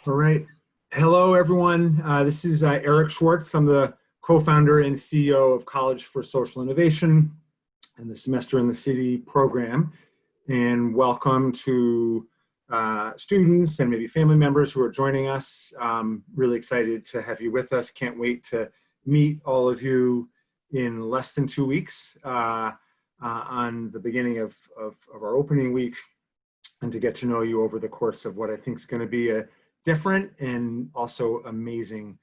All right. Hello, everyone. This is Eric Schwartz. I'm the co-founder and CEO of College for Social Innovation and the Semester in the City program. And welcome to students and maybe family members who are joining us. Really excited to have you with us. Can't wait to meet all of you in less than 2 weeks on the beginning of our opening week, and to get to know you over the course of what I think is going to be a different and also amazing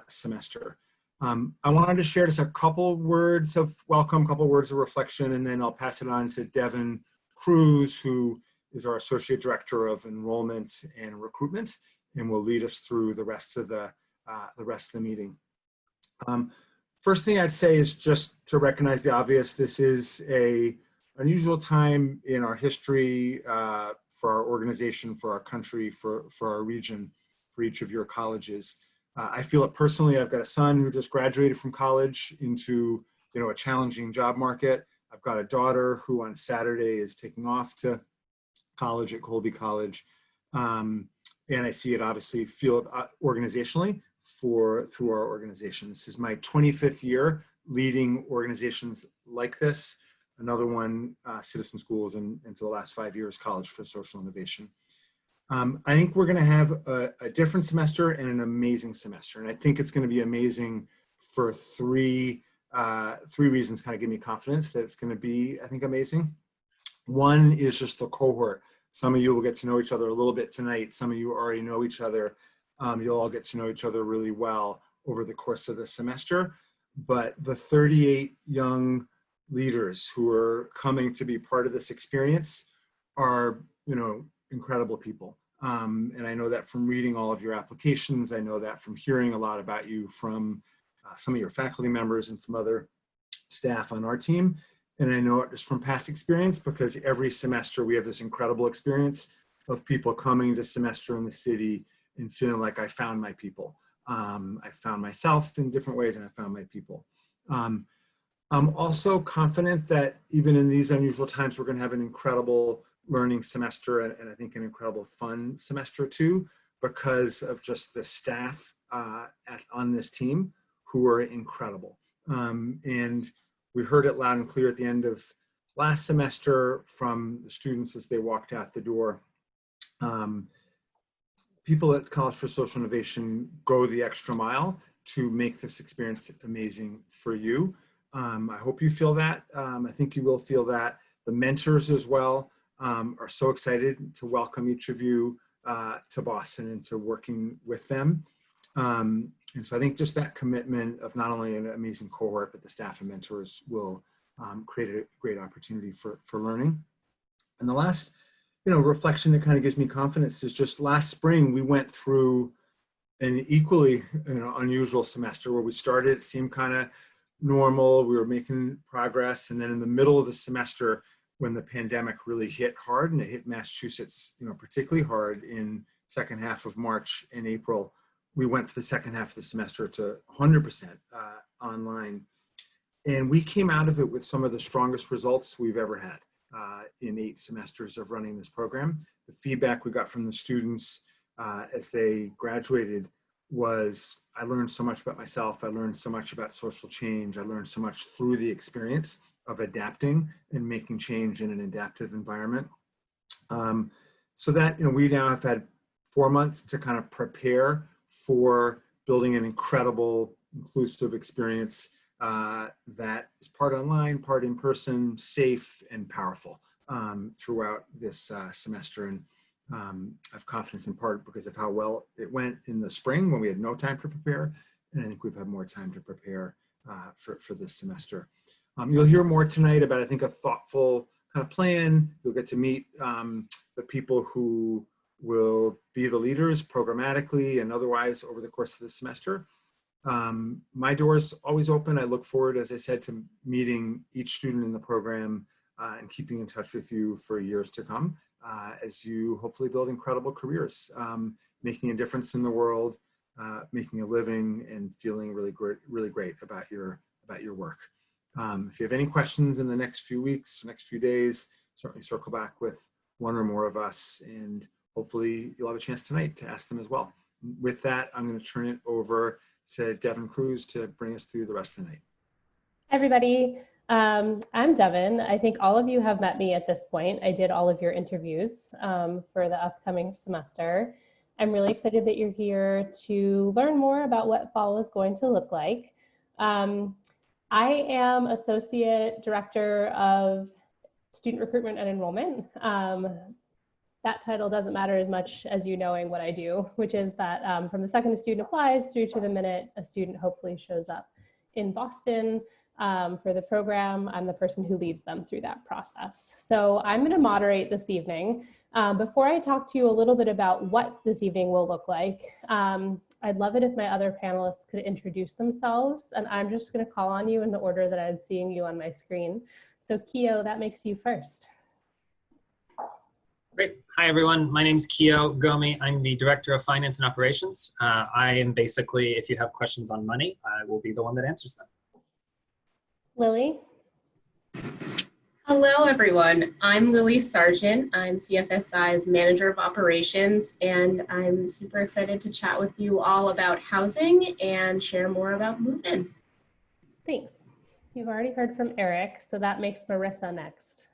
semester. I wanted to share just a couple words of welcome, couple words of reflection, and then I'll pass it on to Devin Cruz, who is our Associate Director of Enrollment and Recruitment, and will lead us through the rest of the meeting. First thing I'd say is just to recognize the obvious. This is an unusual time in our history for our organization, for our country, for our region, for each of your colleges. I feel it personally. I've got a son who just graduated from college into a challenging job market. I've got a daughter who on Saturday is taking off to college at Colby College. And I see it, obviously, feel it organizationally through our organization. This is my 25th year leading organizations like this. Another one, Citizen Schools, and for the last 5 years, College for Social Innovation. I think we're going to have a different semester and an amazing semester. And I think it's going to be amazing for three reasons kind of give me confidence that it's going to be, I think, amazing. One is just the cohort. Some of you will get to know each other a little bit tonight. Some of you already know each other. You'll all get to know each other really well over the course of the semester. But the 38 young leaders who are coming to be part of this experience are, incredible people. And I know that from reading all of your applications. I know that from hearing a lot about you from some of your faculty members and from other staff on our team. And I know it just from past experience, because every semester we have this incredible experience of people coming to Semester in the City and feeling like I found my people. I found myself in different ways, and I found my people. I'm also confident that even in these unusual times, we're going to have an incredible learning semester, and I think an incredible fun semester too, because of just the staff on this team who are incredible. And we heard it loud and clear at the end of last semester from the students as they walked out the door. People at College for Social Innovation go the extra mile to make this experience amazing for you. I hope you feel that. I think you will feel that. The mentors as well are so excited to welcome each of you to Boston and to working with them. And so I think just that commitment of not only an amazing cohort, but the staff and mentors will create a great opportunity for learning. And the last reflection that kind of gives me confidence is just last spring, we went through an equally unusual semester where we started, it seemed kind of normal, we were making progress, and then in the middle of the semester, when the pandemic really hit hard, and it hit Massachusetts, particularly hard in second half of March and April, we went for the second half of the semester to 100% online, and we came out of it with some of the strongest results we've ever had in 8 semesters of running this program. The feedback we got from the students as they graduated was, I learned so much about myself. I learned so much about social change. I learned so much through the experience of adapting and making change in an adaptive environment. So that, we now have had 4 months to kind of prepare for building an incredible, inclusive experience that is part online, part in person, safe and powerful throughout this semester. And I have confidence in part because of how well it went in the spring when we had no time to prepare. And I think we've had more time to prepare for this semester. You'll hear more tonight about, I think, a thoughtful kind of plan. You'll get to meet the people who will be the leaders programmatically and otherwise over the course of the semester. My door's always open. I look forward, as I said, to meeting each student in the program and keeping in touch with you for years to come as you hopefully build incredible careers, making a difference in the world, making a living, and feeling really great about your work. If you have any questions in the next few weeks, next few days, certainly circle back with one or more of us, and hopefully you'll have a chance tonight to ask them as well. With that, I'm going to turn it over to Devin Cruz to bring us through the rest of the night. Hi, everybody. I'm Devin. I think all of you have met me at this point. I did all of your interviews for the upcoming semester. I'm really excited that you're here to learn more about what fall is going to look like. I am Associate Director of Student Recruitment and Enrollment. That title doesn't matter as much as you knowing what I do, which is that from the second a student applies through to the minute a student hopefully shows up in Boston for the program, I'm the person who leads them through that process. So I'm going to moderate this evening. Before I talk to you a little bit about what this evening will look like, I'd love it if my other panelists could introduce themselves, and I'm just going to call on you in the order that I'm seeing you on my screen. So Keo, that makes you first. Great. Hi, everyone. My name is Keo Gomi. I'm the Director of Finance and Operations. I am basically, if you have questions on money, I will be the one that answers them. Lily. Hello, everyone. I'm Lily Sargent. I'm CFSI's Manager of Operations, and I'm super excited to chat with you all about housing and share more about move-in. Thanks. You've already heard from Eric, so that makes Marissa next.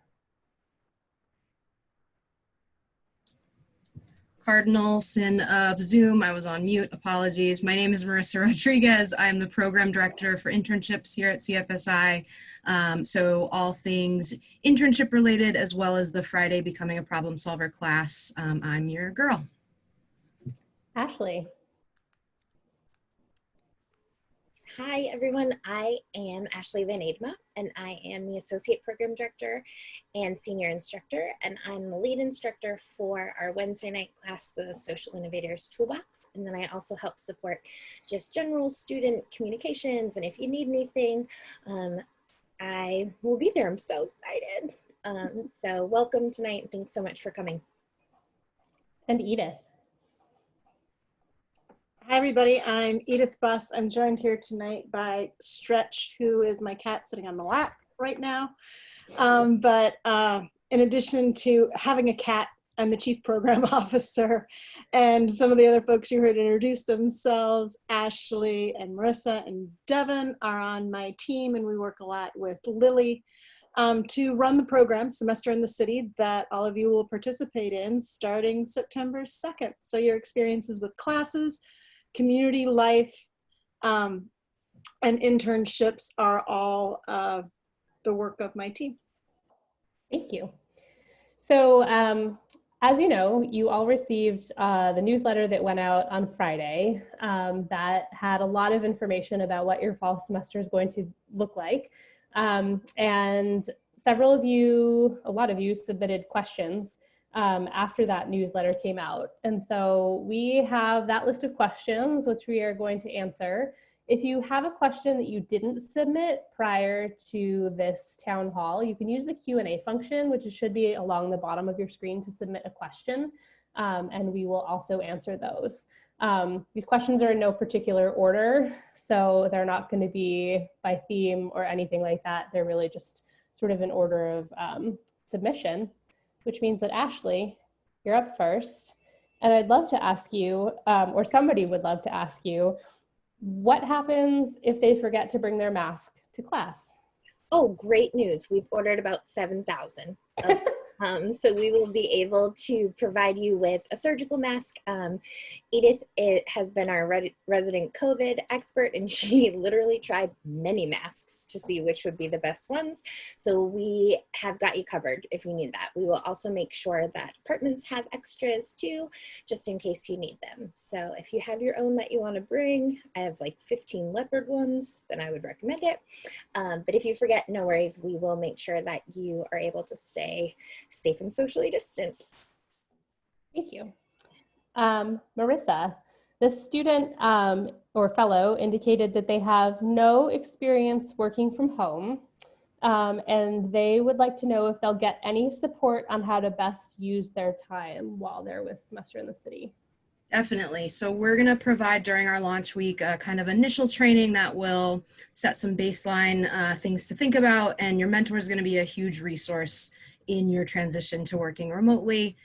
Cardinal sin of Zoom. I was on mute. Apologies. My name is Marissa Rodriguez. I'm the Program Director for internships here at CFSI. So all things internship related, as well as the Friday Becoming a Problem Solver class. I'm your girl. Ashley. Hi, everyone. I am Ashley Van Edema, and I am the Associate Program Director and Senior Instructor, and I'm the lead instructor for our Wednesday night class, the Social Innovators Toolbox. And then I also help support just general student communications, and if you need anything, I will be there. I'm so excited. So welcome tonight, and thanks so much for coming. And Edith. Hi, everybody. I'm Edith Buss. I'm joined here tonight by Stretch, who is my cat sitting on the lap right now. But in addition to having a cat, I'm the Chief Program Officer. And some of the other folks you heard introduce themselves, Ashley and Marissa and Devin, are on my team, and we work a lot with Lily to run the program, Semester in the City, that all of you will participate in starting September 2nd. So your experiences with classes, community life, and internships are all the work of my team. Thank you. So as you know, you all received the newsletter that went out on Friday that had a lot of information about what your fall semester is going to look like. And several of you, a lot of you submitted questions after that newsletter came out. And so we have that list of questions, which we are going to answer. If you have a question that you didn't submit prior to this town hall, you can use the Q&A function, which should be along the bottom of your screen to submit a question, and we will also answer those. These questions are in no particular order, so they're not going to be by theme or anything like that. They're really just sort of in order of submission, which means that Ashley, you're up first. And I'd love to ask you, or somebody would love to ask you, what happens if they forget to bring their mask to class? Oh, great news. We've ordered about 7,000. So we will be able to provide you with a surgical mask. Edith has been our resident COVID expert, and she literally tried many masks to see which would be the best ones. So we have got you covered if you need that. We will also make sure that apartments have extras too, just in case you need them. So if you have your own that you want to bring, I have like 15 leopard ones, then I would recommend it. But if you forget, no worries. We will make sure that you are able to stay safe and socially distant. Thank you. Marissa, the student or fellow indicated that they have no experience working from home, and they would like to know if they'll get any support on how to best use their time while they're with Semester in the City. Definitely. So we're going to provide during our launch week a kind of initial training that will set some baseline things to think about, and your mentor is going to be a huge resource in your transition to working remotely.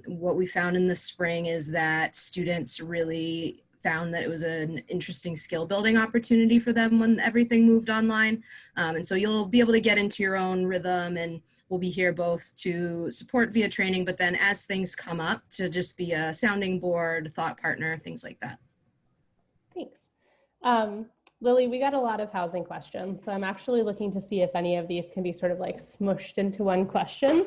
What we found in the spring is that students really found that it was an interesting skill building opportunity for them when everything moved online. And so you'll be able to get into your own rhythm, and we'll be here both to support via training, but then as things come up, to just be a sounding board, thought partner, things like that. Thanks. Lily, we got a lot of housing questions, so I'm actually looking to see if any of these can be sort of like smushed into one question.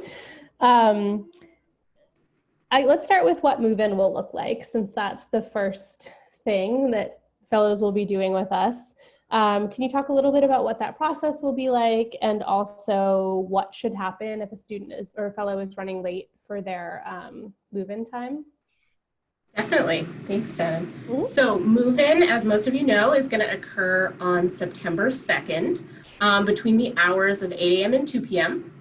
Let's start with what move-in will look like, since that's the first thing that fellows will be doing with us. Can you talk a little bit about what that process will be like, and also what should happen if a student is or a fellow is running late for their move-in time? Definitely. Thanks, Devin. So move-in, as most of you know, is going to occur on September 2nd between the hours of 8 a.m. and 2 p.m.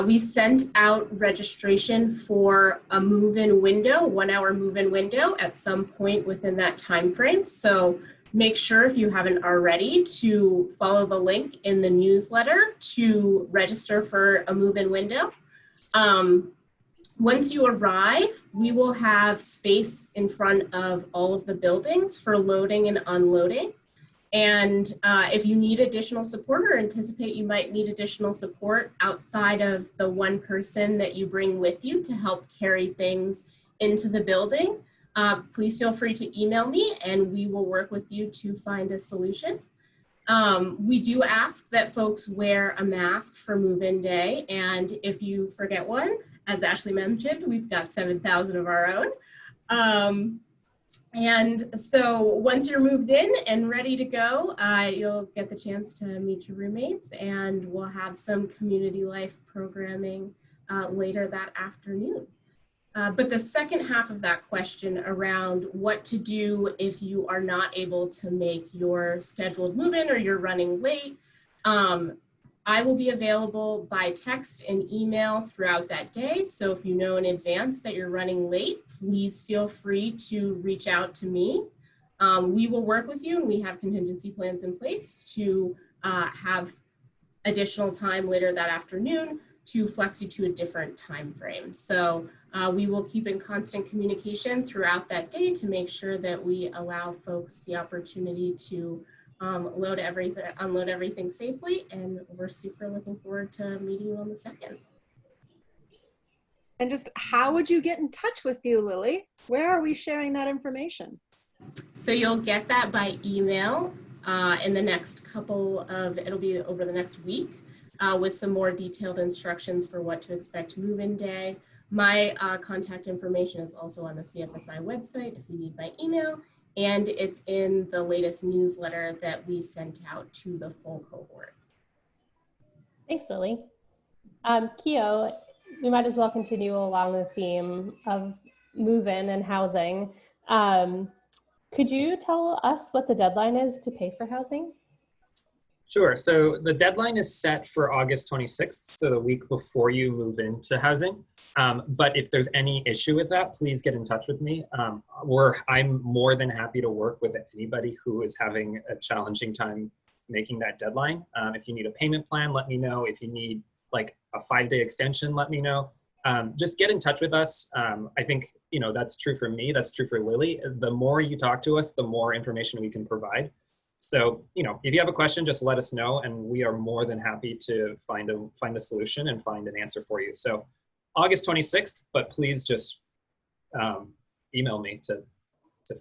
We sent out registration for a move-in window, 1 hour move-in window at some point within that time frame. So make sure, if you haven't already, to follow the link in the newsletter to register for a move-in window. Once you arrive, we will have space in front of all of the buildings for loading and unloading. And if you need additional support or anticipate you might need additional support outside of the one person that you bring with you to help carry things into the building, please feel free to email me and we will work with you to find a solution. We do ask that folks wear a mask for move-in day, and if you forget one, as Ashley mentioned, we've got 7,000 of our own. And so once you're moved in and ready to go, you'll get the chance to meet your roommates, and we'll have some community life programming later that afternoon. But the second half of that question around what to do if you are not able to make your scheduled move-in or you're running late, I will be available by text and email throughout that day. So if you know in advance that you're running late, please feel free to reach out to me. We will work with you, and we have contingency plans in place to have additional time later that afternoon to flex you to a different time frame. So we will keep in constant communication throughout that day to make sure that we allow folks the opportunity to unload everything safely, and we're super looking forward to meeting you on the 2nd. And just how would you get in touch with you, Lily? Where are we sharing that information? So you'll get that by email in the next it'll be over the next week with some more detailed instructions for what to expect move-in day. My contact information is also on the CFSI website if you need my email. And it's in the latest newsletter that we sent out to the full cohort. Thanks, Lily. Keo, we might as well continue along the theme of move-in and housing. Could you tell us what the deadline is to pay for housing? Sure. So the deadline is set for August 26th, so the week before you move into housing. But if there's any issue with that, please get in touch with me. I'm more than happy to work with anybody who is having a challenging time making that deadline. If you need a payment plan, let me know. If you need like a 5-day extension, let me know. Just get in touch with us. I think, that's true for me. That's true for Lily. The more you talk to us, the more information we can provide. So, if you have a question, just let us know, and we are more than happy to find a solution and find an answer for you. So August 26th, but please just email me to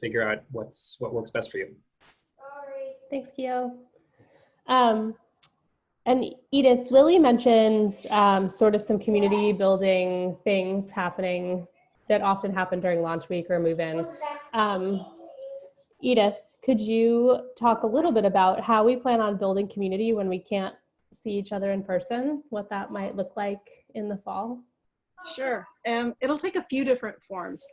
figure out what works best for you. All right. Thanks, Keo. And Edith, Lily mentioned sort of some community building things happening that often happen during launch week or move-in. Edith, could you talk a little bit about how we plan on building community when we can't see each other in person, what that might look like in the fall? Sure. It'll take a few different forms.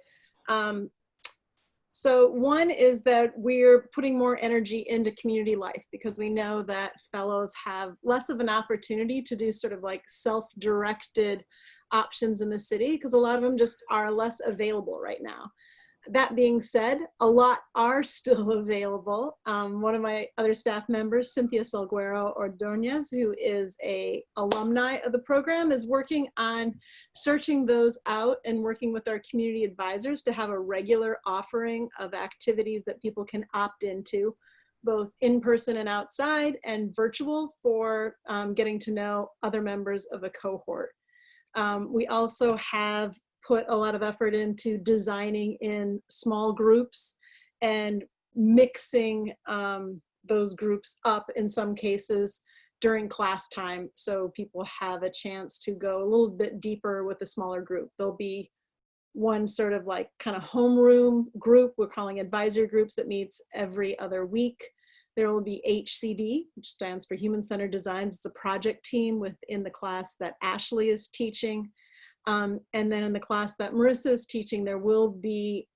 So one is that we're putting more energy into community life because we know that fellows have less of an opportunity to do sort of like self-directed options in the city because a lot of them just are less available right now. That being said, a lot are still available. One of my other staff members, Cynthia Salguero Ordonez, who is a alumni of the program, is working on searching those out and working with our community advisors to have a regular offering of activities that people can opt into, both in person and outside, and virtual for getting to know other members of a cohort. We also have put a lot of effort into designing in small groups and mixing those groups up in some cases during class time, so people have a chance to go a little bit deeper with a smaller group. There'll be one sort of like kind of homeroom group we're calling advisory groups that meets every other week. There will be HCD, which stands for Human Centered Designs. It's a project team within the class that Ashley is teaching. And then in the class that Marissa is teaching, there will be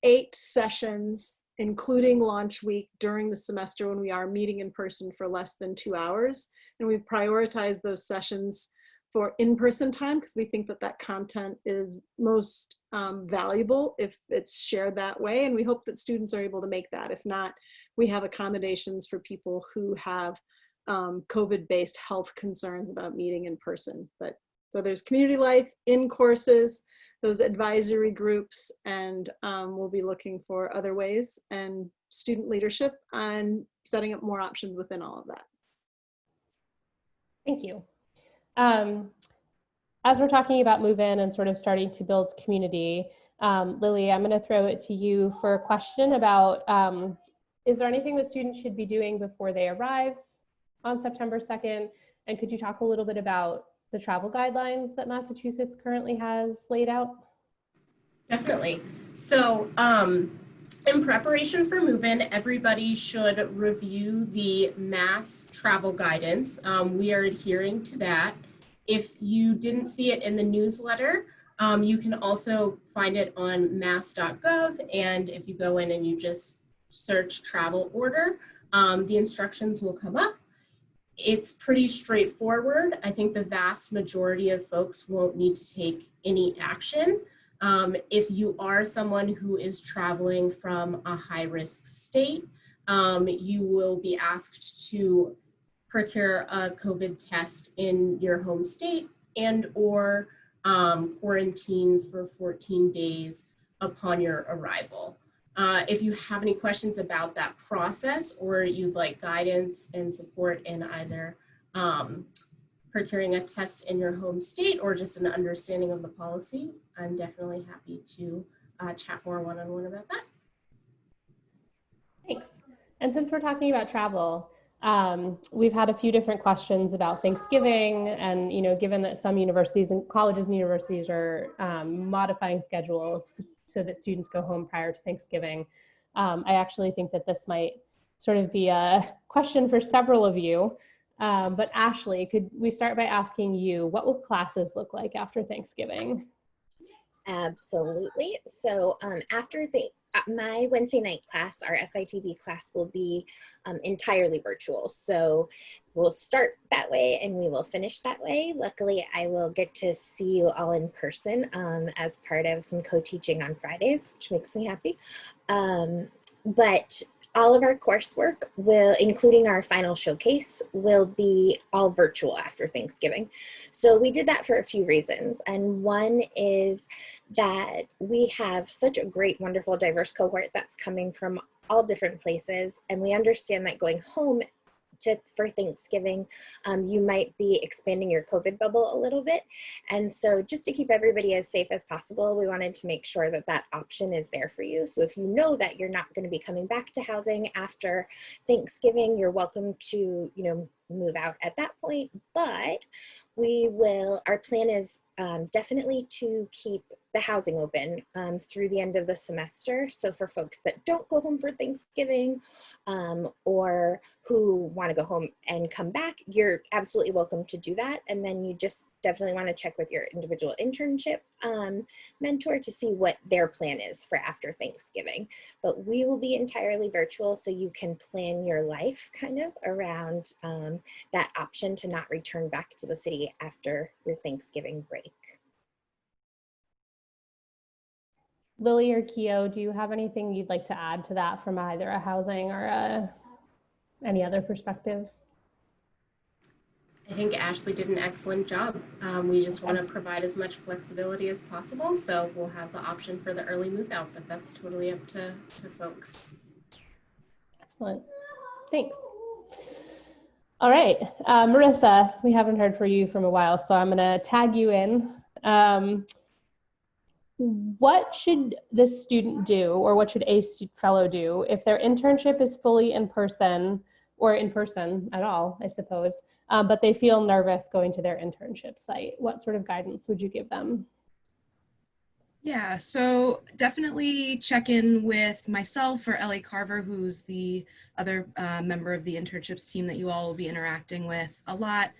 8 sessions, including launch week during the semester when we are meeting in person for less than 2 hours. And we've prioritized those sessions for in-person time because we think that that content is most valuable if it's shared that way. And we hope that students are able to make that. If not, we have accommodations for people who have COVID-based health concerns about meeting in person. But so there's community life in courses, those advisory groups, and we'll be looking for other ways and student leadership on setting up more options within all of that. Thank you. As we're talking about move-in and sort of starting to build community, Lily, I'm going to throw it to you for a question about, is there anything that students should be doing before they arrive on September 2nd? And could you talk a little bit about the travel guidelines that Massachusetts currently has laid out? Definitely. So in preparation for move-in, everybody should review the Mass travel guidance. We are adhering to that. If you didn't see it in the newsletter, you can also find it on mass.gov. And if you go in and you just search travel order, the instructions will come up. It's pretty straightforward. I think the vast majority of folks won't need to take any action. If you are someone who is traveling from a high-risk state, you will be asked to procure a COVID test in your home state and or quarantine for 14 days upon your arrival. If you have any questions about that process or you'd like guidance and support in either procuring a test in your home state or just an understanding of the policy, I'm definitely happy to chat more one-on-one about that. Thanks. And since we're talking about travel, we've had a few different questions about Thanksgiving, and given that some universities and colleges and universities are modifying schedules so that students go home prior to Thanksgiving, I actually think that this might sort of be a question for several of you. But Ashley, could we start by asking you, what will classes look like after Thanksgiving? Absolutely. So after my Wednesday night class, our SITB class will be entirely virtual. So we'll start that way and we will finish that way. Luckily, I will get to see you all in person as part of some co-teaching on Fridays, which makes me happy. But all of our coursework including our final showcase, will be all virtual after Thanksgiving. So we did that for a few reasons. And one is that we have such a great, wonderful, diverse cohort that's coming from all different places. And we understand that going home for Thanksgiving, you might be expanding your COVID bubble a little bit. And so just to keep everybody as safe as possible, we wanted to make sure that that option is there for you. So if you know that you're not going to be coming back to housing after Thanksgiving, you're welcome to, move out at that point. But our plan is definitely to keep the housing open through the end of the semester. So for folks that don't go home for Thanksgiving or who want to go home and come back, you're absolutely welcome to do that. And then you just definitely want to check with your individual internship mentor to see what their plan is for after Thanksgiving. But we will be entirely virtual, so you can plan your life kind of around that option to not return back to the city after your Thanksgiving break. Lily or Keo, do you have anything you'd like to add to that from either a housing or any other perspective? I think Ashley did an excellent job. We just want to provide as much flexibility as possible, so we'll have the option for the early move out, but that's totally up to folks. Excellent. Thanks. All right, Marissa, we haven't heard from you from a while, so I'm going to tag you in. What should this student do, or what should a fellow do if their internship is fully in person, or in person at all, I suppose, but they feel nervous going to their internship site? What sort of guidance would you give them? Yeah, so definitely check in with myself or Ellie Carver, who's the other member of the internships team that you all will be interacting with a lot.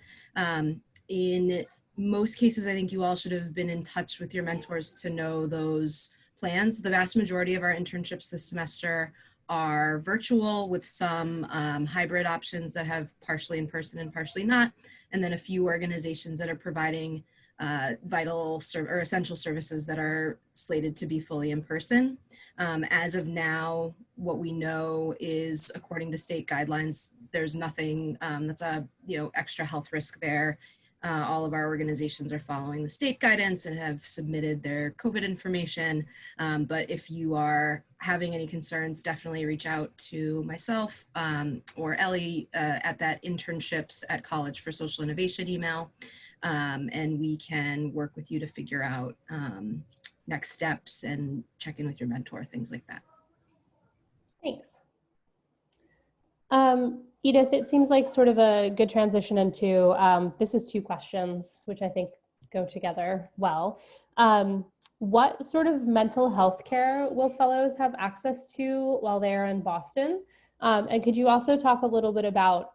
In most cases, I think you all should have been in touch with your mentors to know those plans. The vast majority of our internships this semester are virtual, with some hybrid options that have partially in person and partially not, and then a few organizations that are providing vital or essential services that are slated to be fully in person. As of now, what we know is, according to state guidelines, there's nothing that's a extra health risk there. All of our organizations are following the state guidance and have submitted their COVID information. But if you are having any concerns, definitely reach out to myself or Ellie at that internships@College for Social Innovation email. And we can work with you to figure out next steps and check in with your mentor, things like that. Thanks. Edith, it seems like sort of a good transition into, this is two questions, which I think go together well. What sort of mental health care will fellows have access to while they're in Boston? And could you also talk a little bit about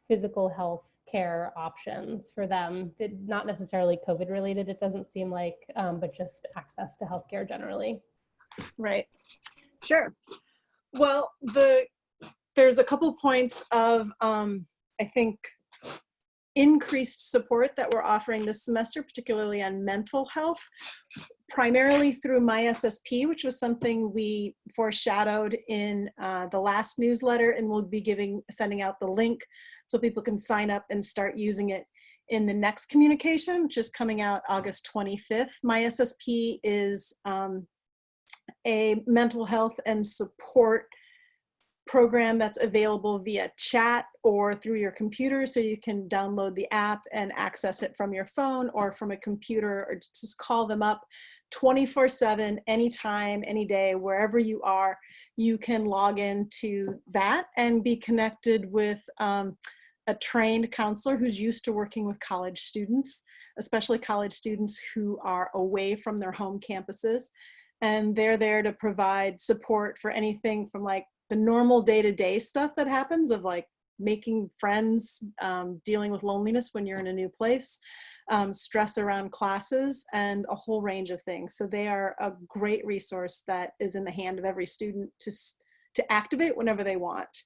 physical health care options for them, not necessarily COVID related, it doesn't seem like, but just access to healthcare generally? Right. Sure. Well, there's a couple points of, I think, increased support that we're offering this semester, particularly on mental health, primarily through MySSP, which was something we foreshadowed in the last newsletter, and we'll be sending out the link so people can sign up and start using it in the next communication, which is coming out August 25th. MySSP is a mental health and support program that's available via chat or through your computer, so you can download the app and access it from your phone or from a computer, or just call them up 24/7, anytime, any day, wherever you are. You can log into that and be connected with a trained counselor who's used to working with college students, especially college students who are away from their home campuses. And they're there to provide support for anything from like the normal day-to-day stuff that happens, of like making friends, dealing with loneliness when you're in a new place, stress around classes, and a whole range of things. So they are a great resource that is in the hand of every student to activate whenever they want.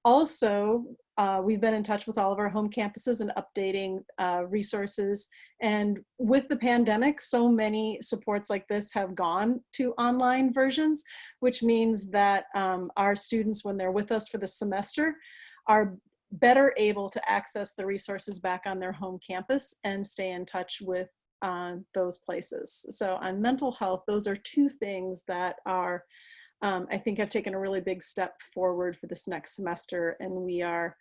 Also, we've been in touch with all of our home campuses and updating resources. And with the pandemic, so many supports like this have gone to online versions, which means that our students, when they're with us for the semester, are better able to access the resources back on their home campus and stay in touch with those places. So on mental health, those are two things that are, I think, have taken a really big step forward for this next semester, and we are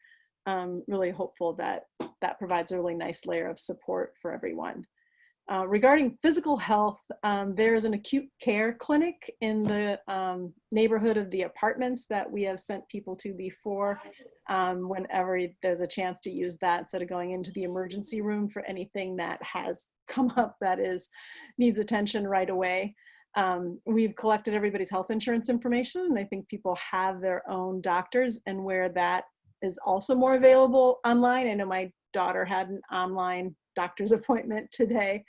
really hopeful that that provides a really nice layer of support for everyone. Regarding physical health, there's an acute care clinic in the neighborhood of the apartments that we have sent people to before, whenever there's a chance to use that instead of going into the emergency room for anything that has come up that needs attention right away. We've collected everybody's health insurance information, and I think people have their own doctors, and where that is also more available online. I know my daughter had an online doctor's appointment today,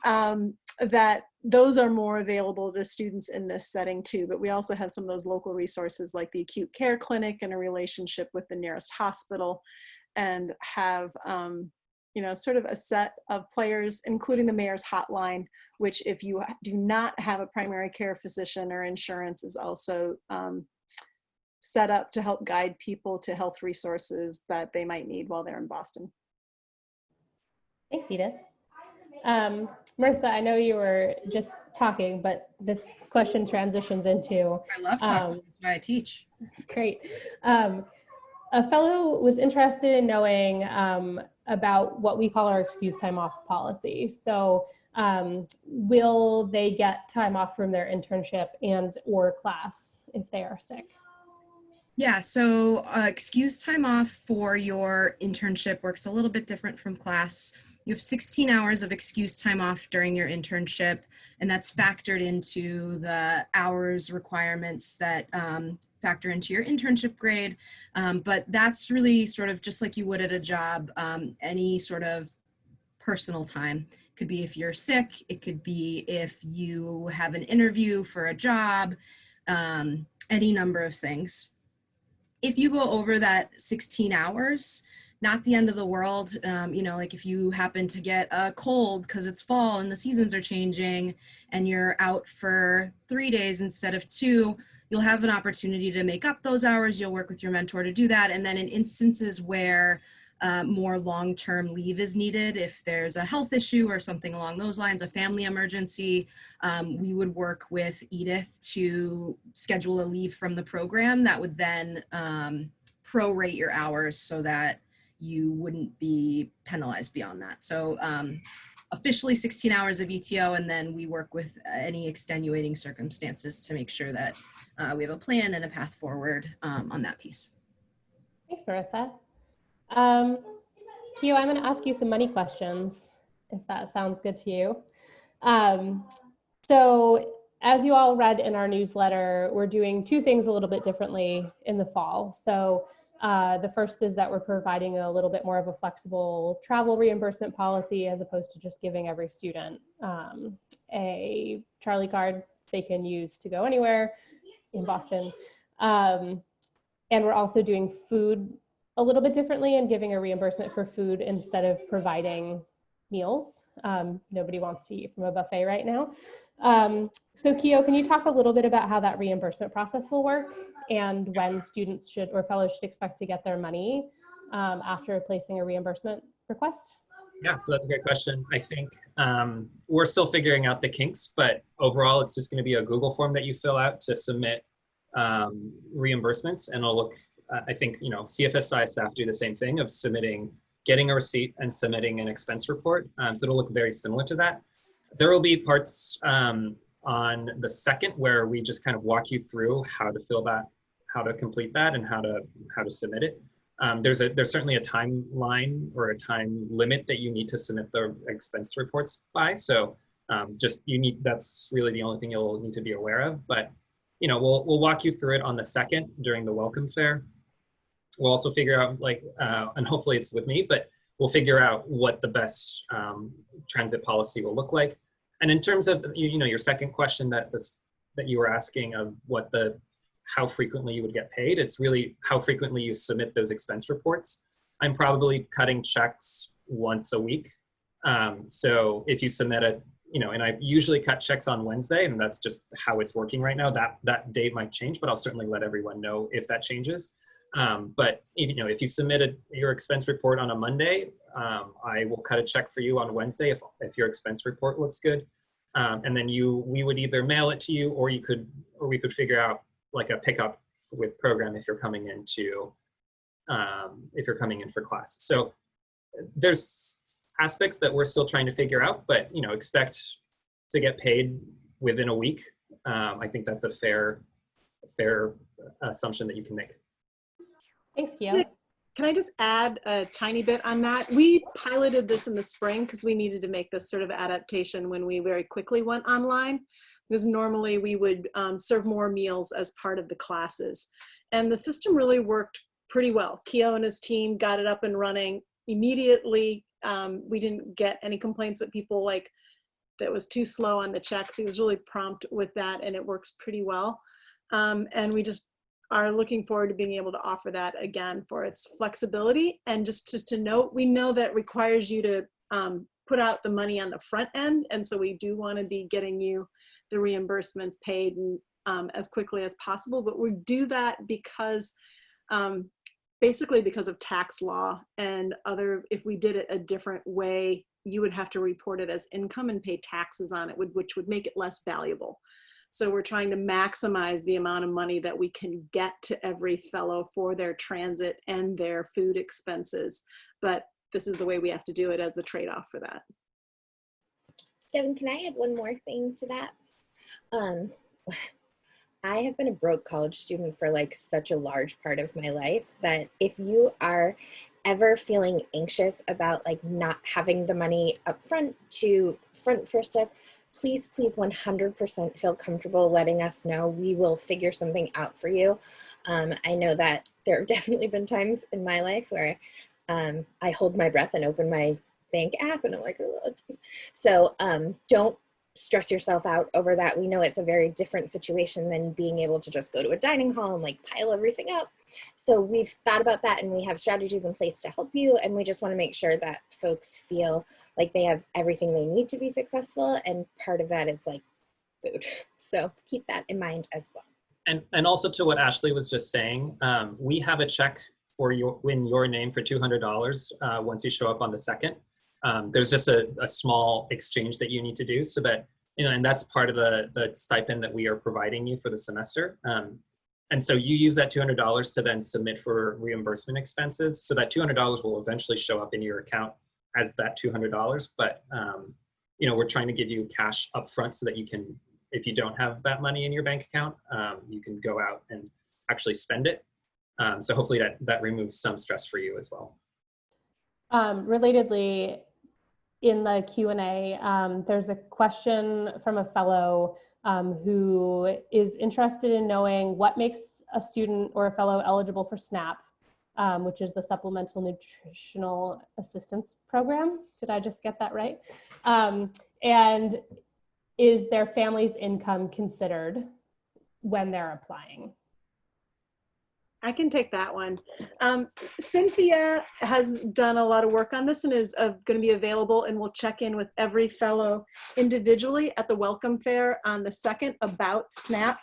that those are more available to students in this setting too. But we also have some of those local resources like the acute care clinic and a relationship with the nearest hospital, and have sort of a set of players, including the mayor's hotline, which if you do not have a primary care physician or insurance is also set up to help guide people to health resources that they might need while they're in Boston. Thanks, Edith. Marissa, I know you were just talking, but this question transitions into— I love talking. That's why I teach. Great. A fellow was interested in knowing about what we call our excuse time off policy. So will they get time off from their internship and or class if they are sick? Yeah, so excuse time off for your internship works a little bit different from class. You have 16 hours of excuse time off during your internship, and that's factored into the hours requirements that factor into your internship grade. But that's really sort of just like you would at a job, any sort of personal time. It could be if you're sick, it could be if you have an interview for a job, any number of things. If you go over that 16 hours, not the end of the world. Like if you happen to get a cold because it's fall and the seasons are changing and you're out for 3 days instead of 2, you'll have an opportunity to make up those hours. You'll work with your mentor to do that. And then in instances where more long-term leave is needed, if there's a health issue or something along those lines, a family emergency, we would work with Edith to schedule a leave from the program that would then prorate your hours so that you wouldn't be penalized beyond that. So officially 16 hours of ETO, and then we work with any extenuating circumstances to make sure that we have a plan and a path forward on that piece. Thanks, Marissa. Keo, I'm going to ask you some money questions, if that sounds good to you. So as you all read in our newsletter, we're doing 2 things a little bit differently in the fall. So the first is that we're providing a little bit more of a flexible travel reimbursement policy as opposed to just giving every student a Charlie card they can use to go anywhere in Boston. And we're also doing food a little bit differently and giving a reimbursement for food instead of providing meals. Nobody wants to eat from a buffet right now. So Keo, can you talk a little bit about how that reimbursement process will work and when students should or fellows should expect to get their money after placing a reimbursement request? Yeah, so that's a great question. I think we're still figuring out the kinks, but overall it's just going to be a Google form that you fill out to submit reimbursements, and it'll look, I think, CFSI staff do the same thing of getting a receipt and submitting an expense report. So it'll look very similar to that. There will be parts on the 2nd where we just kind of walk you through how to fill that, how to complete that, and how to submit it. There's certainly a timeline or a time limit that you need to submit the expense reports by. So that's really the only thing you'll need to be aware of. But we'll walk you through it on the 2nd during the welcome fair. We'll also figure out and hopefully it's with me, but we'll figure out what the best transit policy will look like. And in terms of your second question that you were asking of how frequently you would get paid, it's really how frequently you submit those expense reports. I'm probably cutting checks once a week. So if you submit and I usually cut checks on Wednesday, and that's just how it's working right now. That date might change, but I'll certainly let everyone know if that changes. But if you submitted your expense report on a Monday, I will cut a check for you on Wednesday if your expense report looks good. And then we would either mail it to you, or we could figure out like a pickup with program if you're coming in for class. So there's aspects that we're still trying to figure out, but expect to get paid within a week. I think that's a fair assumption that you can make. Thanks, Keo. Can I just add a tiny bit on that? We piloted this in the spring because we needed to make this sort of adaptation when we very quickly went online, because normally we would serve more meals as part of the classes. And the system really worked pretty well. Keo and his team got it up and running immediately. We didn't get any complaints that people that was too slow on the checks. He was really prompt with that, and it works pretty well. And we just are looking forward to being able to offer that again for its flexibility. And just to note, we know that requires you to put out the money on the front end. And so we do want to be getting you the reimbursements paid as quickly as possible. But we do that because basically because of tax law and if we did it a different way, you would have to report it as income and pay taxes on it, which would make it less valuable. So we're trying to maximize the amount of money that we can get to every fellow for their transit and their food expenses. But this is the way we have to do it as a trade-off for that. Devin, can I add one more thing to that? I have been a broke college student for like such a large part of my life that if you are ever feeling anxious about like not having the money up front to front for stuff, please 100% feel comfortable letting us know. We will figure something out for you. I know that there have definitely been times in my life where I hold my breath and open my bank app and I'm like, oh, so don't stress yourself out over that. We know it's a very different situation than being able to just go to a dining hall and like pile everything up. So we've thought about that and we have strategies in place to help you. And we just want to make sure that folks feel like they have everything they need to be successful. And part of that is like food. So keep that in mind as well. And also to what Ashley was just saying, we have a check for in your name for $200 once you show up on the 2nd. There's just a small exchange that you need to do so that, and that's part of the stipend that we are providing you for the semester. And so you use that $200 to then submit for reimbursement expenses. So that $200 will eventually show up in your account as that $200. But, we're trying to give you cash up front so that you can, if you don't have that money in your bank account, you can go out and actually spend it. So hopefully that removes some stress for you as well. Relatedly, in the Q&A, there's a question from a fellow who is interested in knowing what makes a student or a fellow eligible for SNAP, which is the Supplemental Nutritional Assistance Program. Did I just get that right? And is their family's income considered when they're applying? I can take that one. Cynthia has done a lot of work on this and is going to be available, and we'll check in with every fellow individually at the welcome fair on the 2nd about SNAP.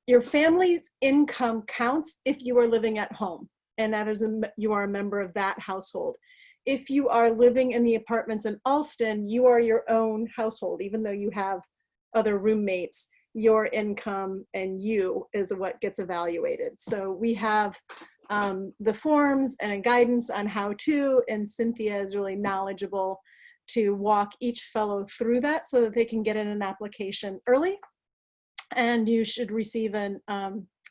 Your family's income counts if you are living at home, and that is you are a member of that household. If you are living in the apartments in Alston, you are your own household, even though you have other roommates. Your income and you is what gets evaluated. So we have the forms and a guidance on how to, and Cynthia is really knowledgeable to walk each fellow through that so that they can get in an application early. And you should receive a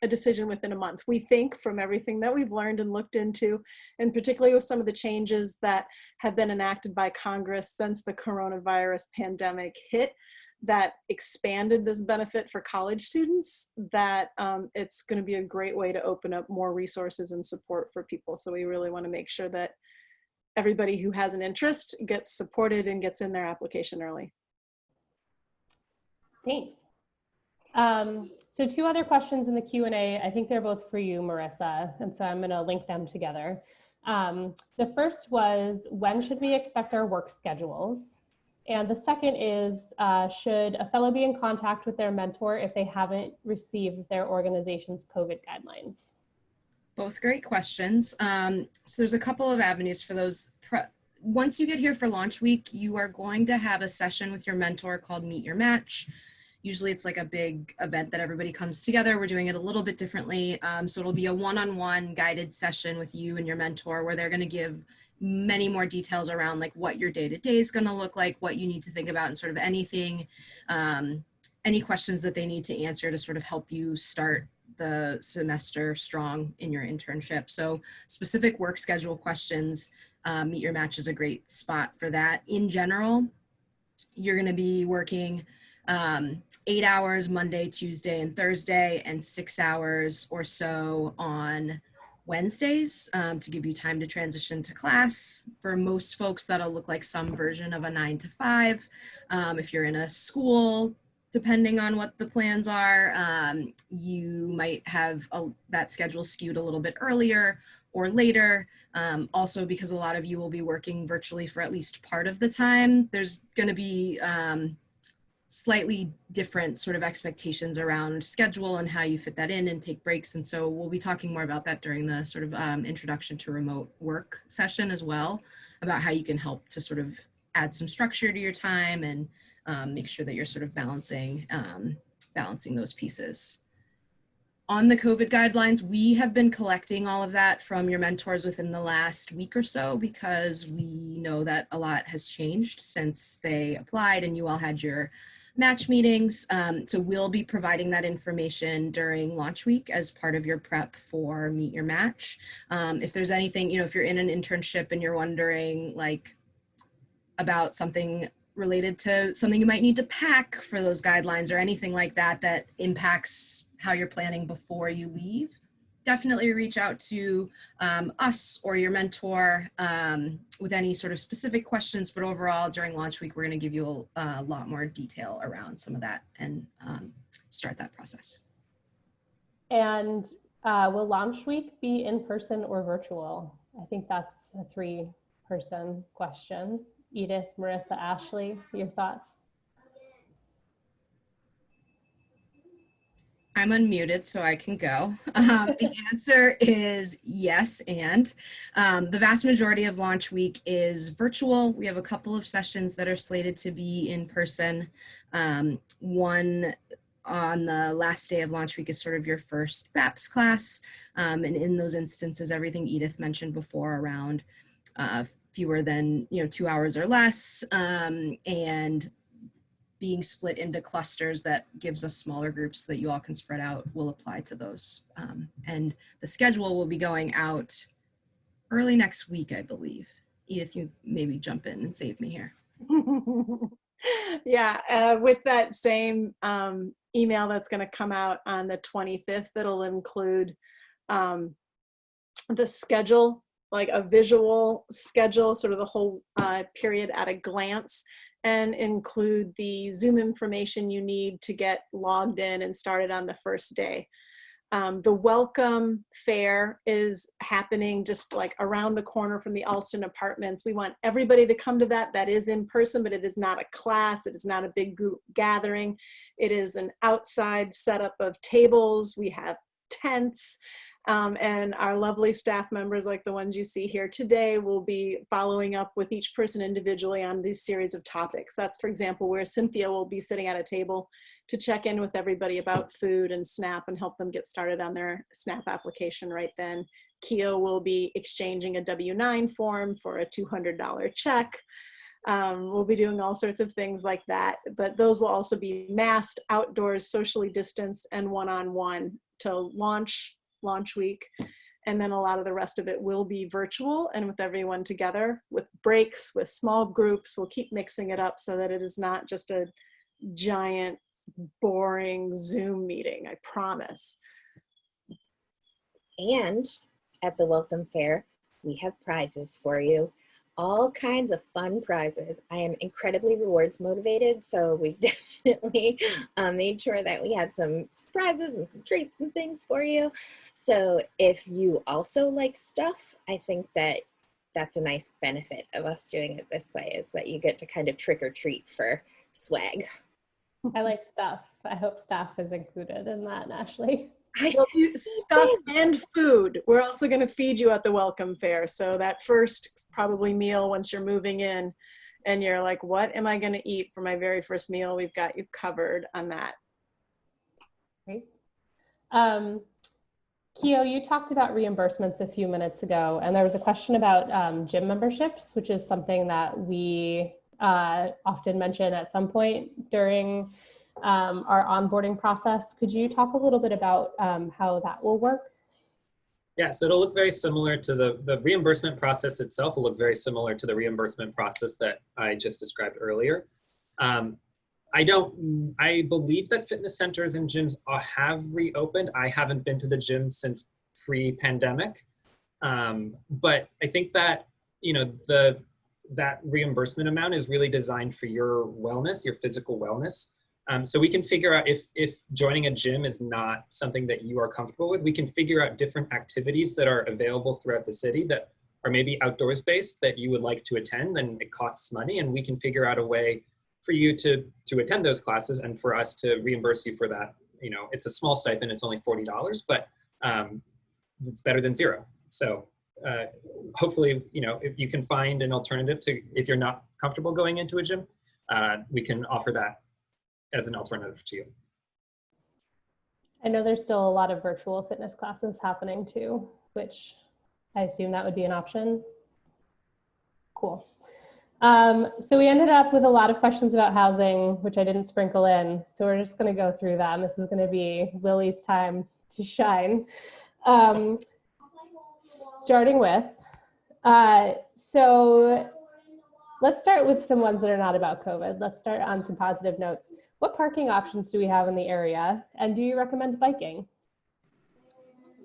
decision within a month. We think from everything that we've learned and looked into, and particularly with some of the changes that have been enacted by Congress since the coronavirus pandemic hit, that expanded this benefit for college students, that it's going to be a great way to open up more resources and support for people. So we really want to make sure that everybody who has an interest gets supported and gets in their application early. Thanks. So 2 other questions in the Q&A. I think they're both for you, Marissa, and so I'm going to link them together. The first was, when should we expect our work schedules? And the second is, should a fellow be in contact with their mentor if they haven't received their organization's COVID guidelines? Both great questions. So there's a couple of avenues for those. Once you get here for launch week, you are going to have a session with your mentor called Meet Your Match. Usually it's like a big event that everybody comes together. We're doing it a little bit differently. So it'll be a one-on-one guided session with you and your mentor where they're going to give many more details around like what your day-to-day is going to look like, what you need to think about, and sort of anything, any questions that they need to answer to sort of help you start the semester strong in your internship. So specific work schedule questions, Meet Your Match is a great spot for that. In general, you're going to be working 8 hours Monday, Tuesday, and Thursday, and 6 hours or so on Wednesdays to give you time to transition to class. For most folks, that'll look like some version of a 9 to 5. If you're in a school, depending on what the plans are. You might have that schedule skewed a little bit earlier or later. Also, because a lot of you will be working virtually for at least part of the time, there's going to be slightly different sort of expectations around schedule and how you fit that in and take breaks. And so we'll be talking more about that during the sort of introduction to remote work session as well, about how you can help to sort of add some structure to your time and make sure that you're sort of balancing those pieces. On the COVID guidelines, we have been collecting all of that from your mentors within the last week or so, because we know that a lot has changed since they applied and you all had your match meetings. So we'll be providing that information during launch week as part of your prep for Meet Your Match. If there's anything, if you're in an internship and you're wondering like about something related to something you might need to pack for those guidelines or anything like that that impacts how you're planning before you leave, definitely reach out to us or your mentor with any sort of specific questions. But overall, during launch week, we're going to give you a lot more detail around some of that and start that process. And will launch week be in person or virtual? I think that's a 3-person question. Edith, Marissa, Ashley, your thoughts? I'm unmuted, so I can go. The answer is yes, and the vast majority of launch week is virtual. We have a couple of sessions that are slated to be in person. One on the last day of launch week is sort of your first BAPS class, and in those instances, everything Edith mentioned before around fewer than 2 hours or less, and being split into clusters that gives us smaller groups that you all can spread out will apply to those. And the schedule will be going out early next week, I believe. Edith, you maybe jump in and save me here. Yeah, with that same email that's going to come out on the 25th, that'll include the schedule, like a visual schedule, sort of the whole period at a glance, and include the Zoom information you need to get logged in and started on the first day. The welcome fair is happening just like around the corner from the Alston Apartments. We want everybody to come to that. That is in person, but it is not a class. It is not a big group gathering. It is an outside setup of tables. We have tents. And our lovely staff members, like the ones you see here today, will be following up with each person individually on these series of topics. That's, for example, where Cynthia will be sitting at a table to check in with everybody about food and SNAP and help them get started on their SNAP application right then. Keo will be exchanging a W-9 form for a $200 check. We'll be doing all sorts of things like that, but those will also be masked, outdoors, socially distanced, and one-on-one to launch week. And then a lot of the rest of it will be virtual and with everyone together with breaks, with small groups. We'll keep mixing it up so that it is not just a giant, boring Zoom meeting, I promise. And at the welcome fair, we have prizes for you. All kinds of fun prizes. I am incredibly rewards motivated, so we definitely made sure that we had some surprises and some treats and things for you. So if you also like stuff, I think that that's a nice benefit of us doing it this way, is that you get to kind of trick or treat for swag. I like stuff. I hope staff is included in that, Ashley. We'll do stuff and food. We're also going to feed you at the welcome fair. So that first probably meal once you're moving in and you're like, what am I going to eat for my very first meal? We've got you covered on that. Great. Keo, you talked about reimbursements a few minutes ago, and there was a question about gym memberships, which is something that we often mention at some point during our onboarding process. Could you talk a little bit about how that will work? Yeah, so it'll look very similar to the reimbursement process itself will look very similar to the reimbursement process that I just described earlier. I believe that fitness centers and gyms have reopened. I haven't been to the gym since pre-pandemic, but I think that, that reimbursement amount is really designed for your wellness, your physical wellness. So we can figure out if joining a gym is not something that you are comfortable with, we can figure out different activities that are available throughout the city that are maybe outdoors based that you would like to attend, and it costs money, and we can figure out a way for you to attend those classes and for us to reimburse you for that. You know, it's a small stipend, it's only $40, but it's better than zero. So hopefully, you know, if you can find an alternative to, if you're not comfortable going into a gym, we can offer that as an alternative to you. I know there's still a lot of virtual fitness classes happening too, which I assume that would be an option. Cool. So we ended up with a lot of questions about housing, which I didn't sprinkle in. So we're just going to go through that. And this is going to be Lily's time to shine. Starting with, so let's start with some ones that are not about COVID. Let's start on some positive notes. What parking options do we have in the area? And do you recommend biking?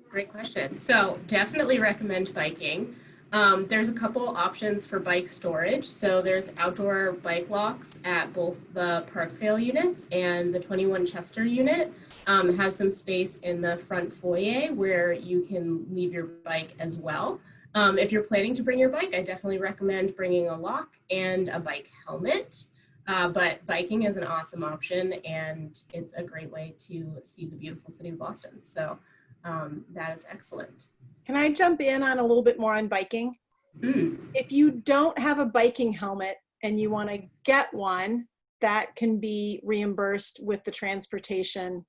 Great question. So definitely recommend biking. There's a couple options for bike storage. So there's outdoor bike locks at both the Parkvale units, and the 21 Chester unit has some space in the front foyer where you can leave your bike as well. If you're planning to bring your bike, I definitely recommend bringing a lock and a bike helmet. But biking is an awesome option, and it's a great way to see the beautiful city of Boston. So that is excellent. Can I jump in on a little bit more on biking? If you don't have a biking helmet and you want to get one, that can be reimbursed with the transportation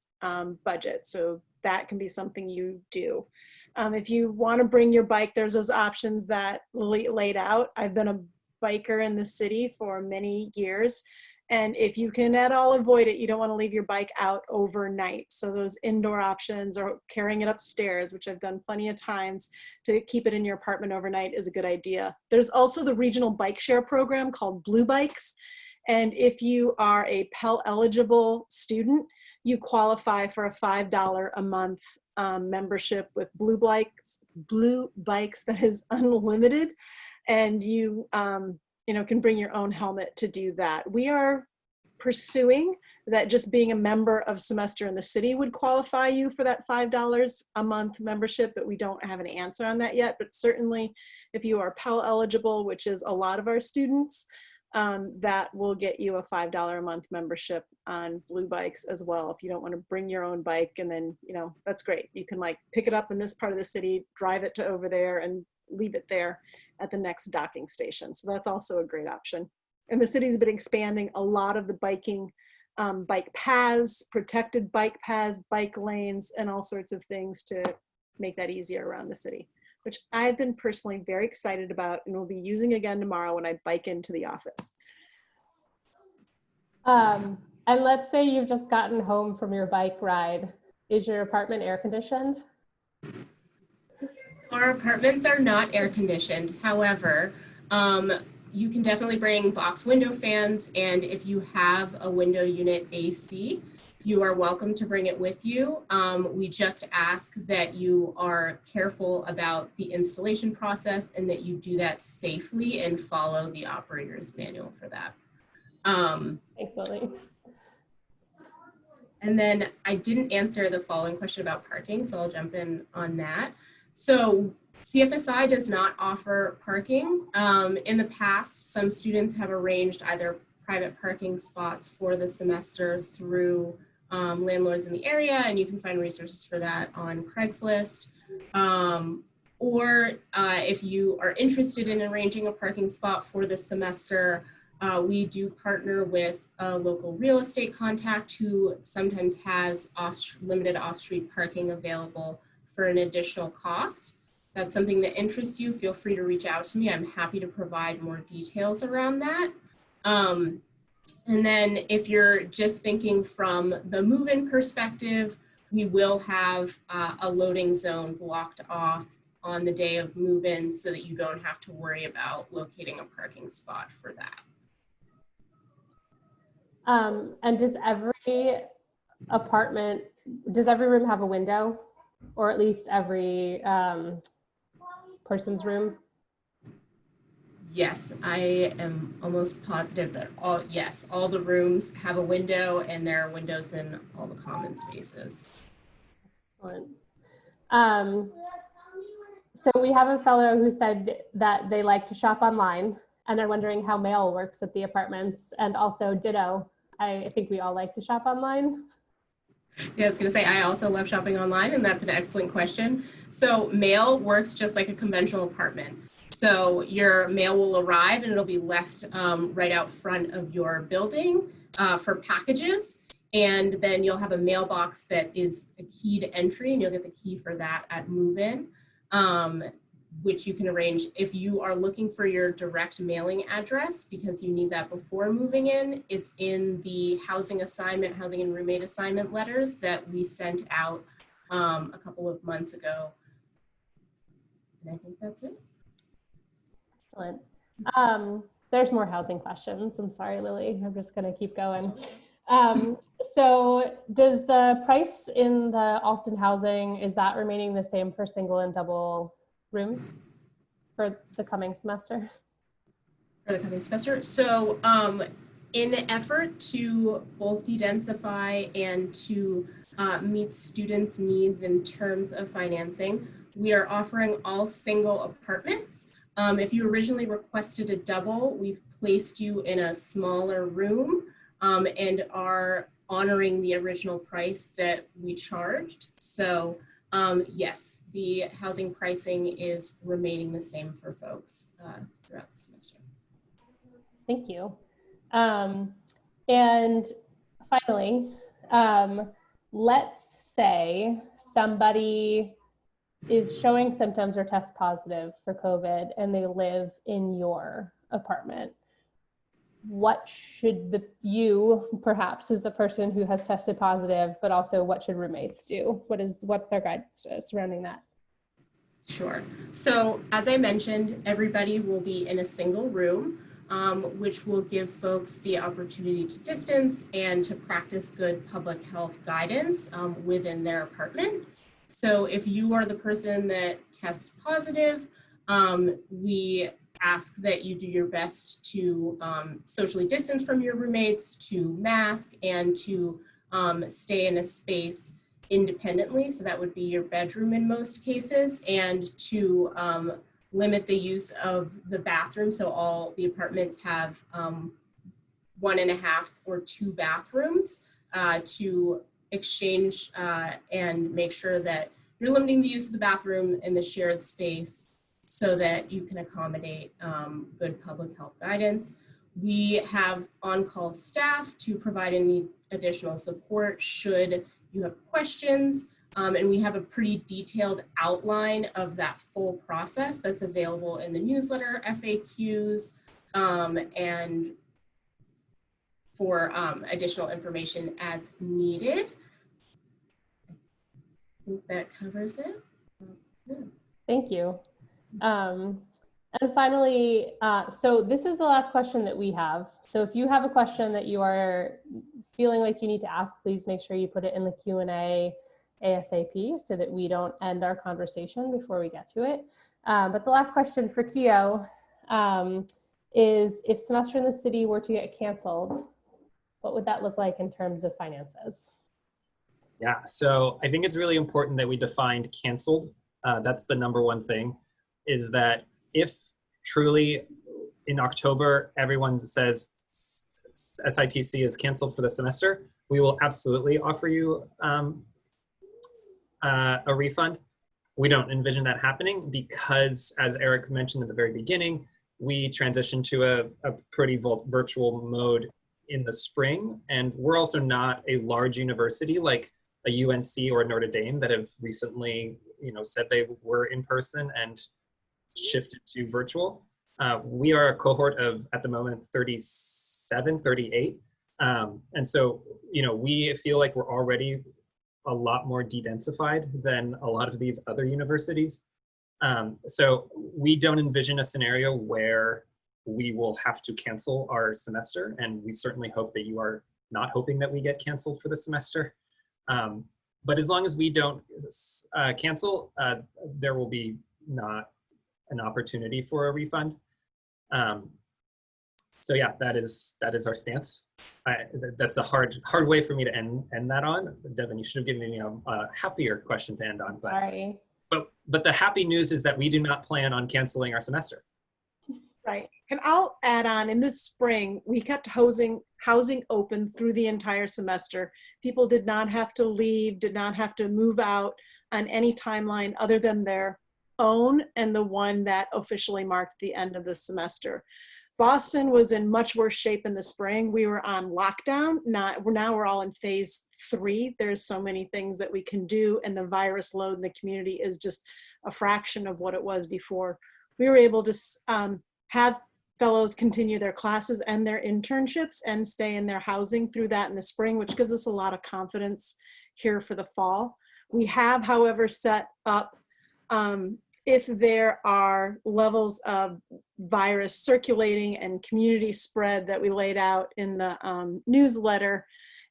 budget. So that can be something you do. If you want to bring your bike, there's those options that Lily laid out. I've been a biker in the city for many years. And if you can at all avoid it, you don't want to leave your bike out overnight. So those indoor options, or carrying it upstairs, which I've done plenty of times to keep it in your apartment overnight, is a good idea. There's also the regional bike share program called Blue Bikes. And if you are a Pell eligible student, you qualify for a $5 a month membership with Blue Bikes that is unlimited. And you can bring your own helmet to do that. We are pursuing that just being a member of Semester in the City would qualify you for that $5 a month membership, but we don't have an answer on that yet. But certainly if you are Pell eligible, which is a lot of our students, that will get you a $5 a month membership on Blue Bikes as well. If you don't want to bring your own bike, and then, that's great. You can like pick it up in this part of the city, drive it to over there, and leave it there at the next docking station. So that's also a great option. And the city's been expanding a lot of the biking, bike paths, protected bike paths, bike lanes, and all sorts of things to make that easier around the city, which I've been personally very excited about and will be using again tomorrow when I bike into the office. And let's say you've just gotten home from your bike ride. Is your apartment air conditioned? Our apartments are not air conditioned. However, you can definitely bring box window fans, and if you have a window unit AC, you are welcome to bring it with you. We just ask that you are careful about the installation process and that you do that safely and follow the operator's manual for that. Thanks, Lily. And then I didn't answer the following question about parking, so I'll jump in on that. So CFSI does not offer parking. In the past, some students have arranged either private parking spots for the semester through landlords in the area, and you can find resources for that on Craigslist. Or if you are interested in arranging a parking spot for the semester, we do partner with a local real estate contact who sometimes has limited off-street parking available for an additional cost. That's something that interests you, feel free to reach out to me. I'm happy to provide more details around that. And then if you're just thinking from the move-in perspective, we will have a loading zone blocked off on the day of move-in so that you don't have to worry about locating a parking spot for that. And does every room have a window? Or at least every person's room? Yes, I am almost positive that all the rooms have a window and there are windows in all the common spaces. Excellent. So we have a fellow who said that they like to shop online and are wondering how mail works at the apartments, and also ditto. I think we all like to shop online. Yeah, I was going to say, I also love shopping online, and that's an excellent question. So mail works just like a conventional apartment. So your mail will arrive and it'll be left right out front of your building for packages. And then you'll have a mailbox that is a keyed entry, and you'll get the key for that at move-in, which you can arrange if you are looking for your direct mailing address, because you need that before moving in. It's in the housing and roommate assignment letters that we sent out a couple of months ago. And I think that's it. Excellent. There's more housing questions. I'm sorry, Lily. I'm just going to keep going. So does the price in the Alston housing, is that remaining the same for single and double rooms for the coming semester? For the coming semester. So in an effort to both de-densify and to meet students' needs in terms of financing, we are offering all single apartments. If you originally requested a double, we've placed you in a smaller room and are honoring the original price that we charged. So yes, the housing pricing is remaining the same for folks throughout the semester. Thank you. And finally, let's say somebody is showing symptoms or test positive for COVID and they live in your apartment. What should you, perhaps as the person who has tested positive, but also what should roommates do? What's our guidance surrounding that? Sure. So as I mentioned, everybody will be in a single room, which will give folks the opportunity to distance and to practice good public health guidance within their apartment. So if you are the person that tests positive, we ask that you do your best to socially distance from your roommates, to mask, and to stay in a space independently. So that would be your bedroom in most cases, and to limit the use of the bathroom. So all the apartments have 1.5 or 2 bathrooms to exchange and make sure that you're limiting the use of the bathroom in the shared space so that you can accommodate good public health guidance. We have on-call staff to provide any additional support should you have questions, and we have a pretty detailed outline of that full process that's available in the newsletter, FAQs, and for additional information as needed. I think that covers it. Yeah. Thank you. And finally, so this is the last question that we have. So if you have a question that you are feeling like you need to ask, please make sure you put it in the Q&A ASAP so that we don't end our conversation before we get to it. But the last question for Keo is, if Semester in the City were to get canceled, what would that look like in terms of finances? Yeah, so I think it's really important that we defined canceled. That's the number one thing, is that if truly in October everyone says SITC is canceled for the semester, we will absolutely offer you a refund. We don't envision that happening because, as Eric mentioned at the very beginning, we transitioned to a pretty virtual mode in the spring, and we're also not a large university like a UNC or a Notre Dame that have recently, said they were in person and shifted to virtual. We are a cohort of, at the moment, 37, 38. And so, we feel like we're already a lot more de-densified than a lot of these other universities. So we don't envision a scenario where we will have to cancel our semester. And we certainly hope that you are not hoping that we get canceled for the semester. But as long as we don't cancel, there will be not an opportunity for a refund. So yeah, that is our stance. That's a hard way for me to end that on. Devin, you should have given me a happier question to end on. But, Sorry. but the happy news is that we do not plan on canceling our semester. Right. And I'll add on, in this spring, we kept housing open through the entire semester. People did not have to leave, did not have to move out on any timeline other than their own and the one that officially marked the end of the semester. Boston was in much worse shape in the spring. We were on lockdown. Now we're all in phase 3. There's so many things that we can do, and the virus load in the community is just a fraction of what it was before. We were able to have fellows continue their classes and their internships and stay in their housing through that in the spring, which gives us a lot of confidence here for the fall. We have, however, set up if there are levels of virus circulating and community spread that we laid out in the newsletter,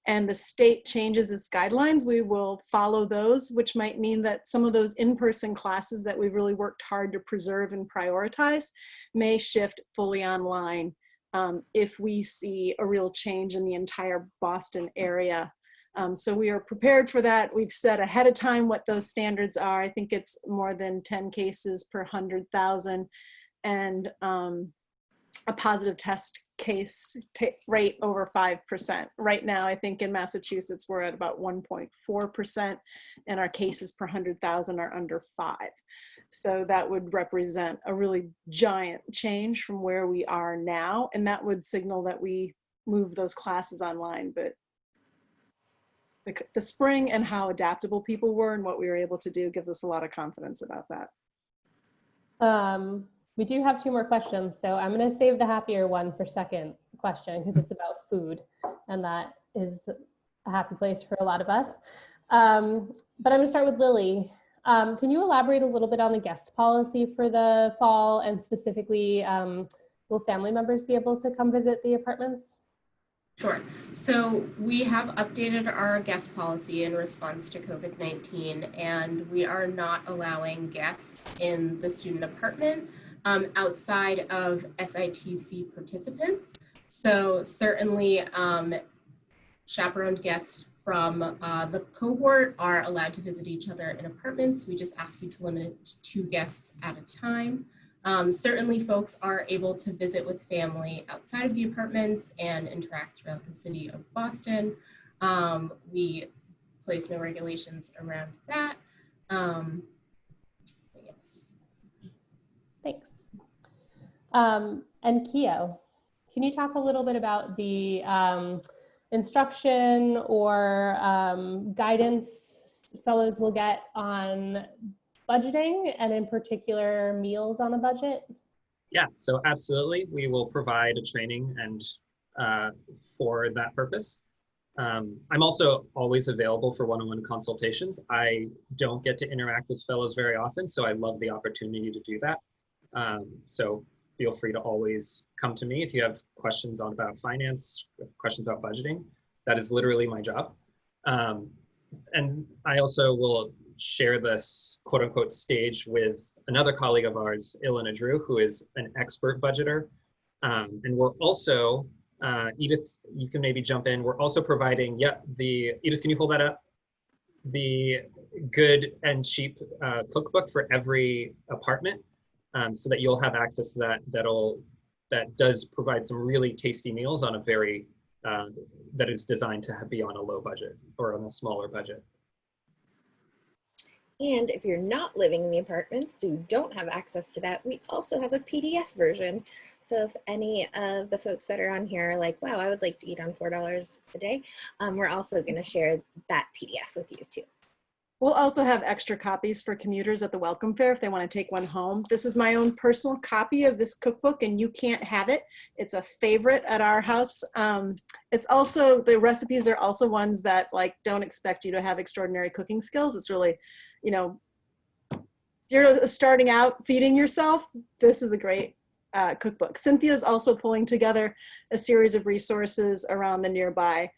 and the state changes its guidelines, we will follow those, which might mean that some of those in-person classes that we've really worked hard to preserve and prioritize may shift fully online if we see a real change in the entire Boston area. So we are prepared for that. We've set ahead of time what those standards are. I think it's more than 10 cases per 100,000, and a positive test case rate over 5%. Right now, I think in Massachusetts, we're at about 1.4%, and our cases per 100,000 are under 5. So that would represent a really giant change from where we are now, and that would signal that we move those classes online. But the spring and how adaptable people were and what we were able to do gives us a lot of confidence about that. We do have 2 more questions, so I'm going to save the happier one for second question because it's about food, and that is a happy place for a lot of us. But I'm going to start with Lily. Can you elaborate a little bit on the guest policy for the fall, and specifically, will family members be able to come visit the apartments? Sure. So we have updated our guest policy in response to COVID-19, and we are not allowing guests in the student apartment outside of SITC participants. So certainly chaperoned guests from the cohort are allowed to visit each other in apartments. We just ask you to limit it to 2 guests at a time. Certainly folks are able to visit with family outside of the apartments and interact throughout the city of Boston. We place no regulations around that. Yes. Thanks. And Keo, can you talk a little bit about the instruction or guidance fellows will get on budgeting, and in particular meals on a budget? Yeah, so absolutely. We will provide a training and for that purpose. I'm also always available for one-on-one consultations. I don't get to interact with fellows very often, so I love the opportunity to do that. So feel free to always come to me if you have questions about finance, questions about budgeting. That is literally my job. And I also will share this quote unquote stage with another colleague of ours, Ilana Drew, who is an expert budgeter. And we're also, Edith, you can maybe jump in. We're also providing, Edith, can you hold that up? The good and cheap cookbook for every apartment, so that you'll have access to that. That does provide some really tasty meals on a very, that is designed to be on a low budget or on a smaller budget. And if you're not living in the apartment, so you don't have access to that, we also have a PDF version. So if any of the folks that are on here are like, wow, I would like to eat on $4 a day, we're also going to share that PDF with you too. We'll also have extra copies for commuters at the welcome fair if they want to take one home. This is my own personal copy of this cookbook, and you can't have it. It's a favorite at our house. It's also, the recipes are also ones that like don't expect you to have extraordinary cooking skills. It's really, you know, if you're starting out feeding yourself, this is a great cookbook. Cynthia's also pulling together a series of resources around the nearby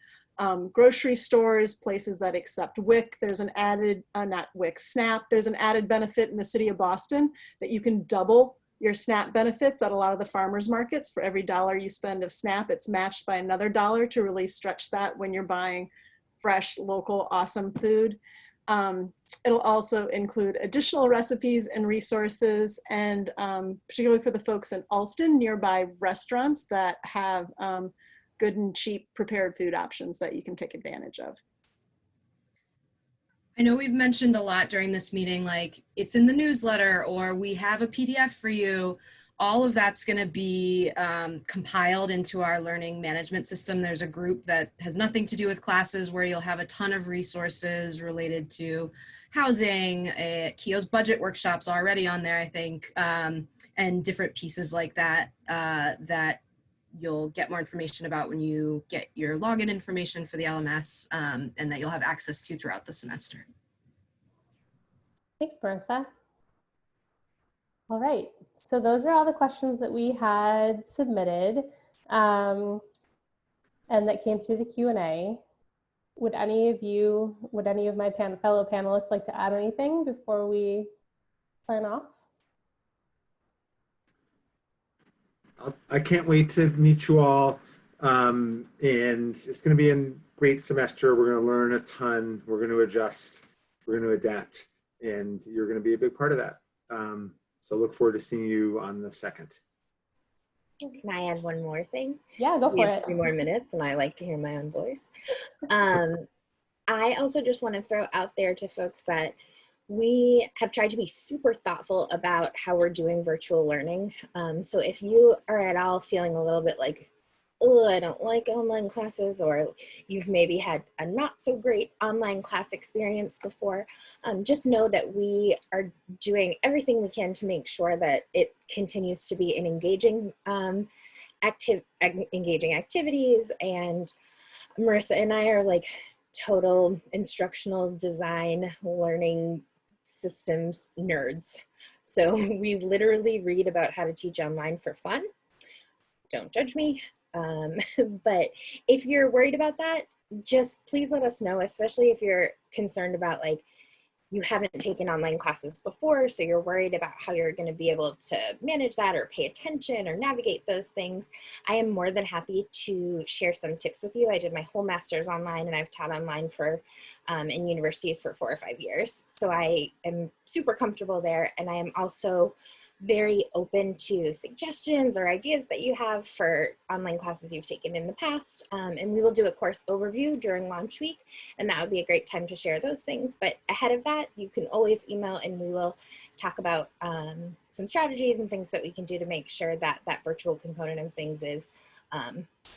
grocery stores, places that accept WIC. There's an added, not WIC, SNAP. There's an added benefit in the city of Boston that you can double your SNAP benefits at a lot of the farmers markets. For every dollar you spend of SNAP, it's matched by another dollar to really stretch that when you're buying fresh, local, awesome food. It'll also include additional recipes and resources, and particularly for the folks in Alston, nearby restaurants that have good and cheap prepared food options that you can take advantage of. I know we've mentioned a lot during this meeting, like it's in the newsletter or we have a PDF for you. All of that's going to be compiled into our learning management system. There's a group that has nothing to do with classes where you'll have a ton of resources related to housing, Keogh's budget workshops already on there, I think, and different pieces like that that you'll get more information about when you get your login information for the LMS, and that you'll have access to throughout the semester. Thanks, Marissa. All right, so those are all the questions that we had submitted and that came through the Q&A. Would any of my fellow panelists like to add anything before we sign off? I can't wait to meet you all, and it's going to be a great semester. We're going to learn a ton. We're going to adjust. We're going to adapt, and you're going to be a big part of that. So look forward to seeing you on the 2nd. Can I add one more thing? Yeah, go We for have it. 3 more minutes, and I like to hear my own voice. I also just want to throw out there to folks that we have tried to be super thoughtful about how we're doing virtual learning. So if you are at all feeling a little bit like, oh, I don't like online classes, or you've maybe had a not so great online class experience before, just know that we are doing everything we can to make sure that it continues to be an engaging, engaging activities. And Marissa and I are like total instructional design learning systems nerds. So we literally read about how to teach online for fun. Don't judge me. But if you're worried about that, just please let us know, especially if you're concerned about like you haven't taken online classes before, so you're worried about how you're going to be able to manage that or pay attention or navigate those things. I am more than happy to share some tips with you. I did my whole master's online, and I've taught online for in universities for 4 or 5 years. So I am super comfortable there, and I am also very open to suggestions or ideas that you have for online classes you've taken in the past. And we will do a course overview during launch week, and that would be a great time to share those things. But ahead of that, you can always email, and we will talk about some strategies and things that we can do to make sure that that virtual component of things is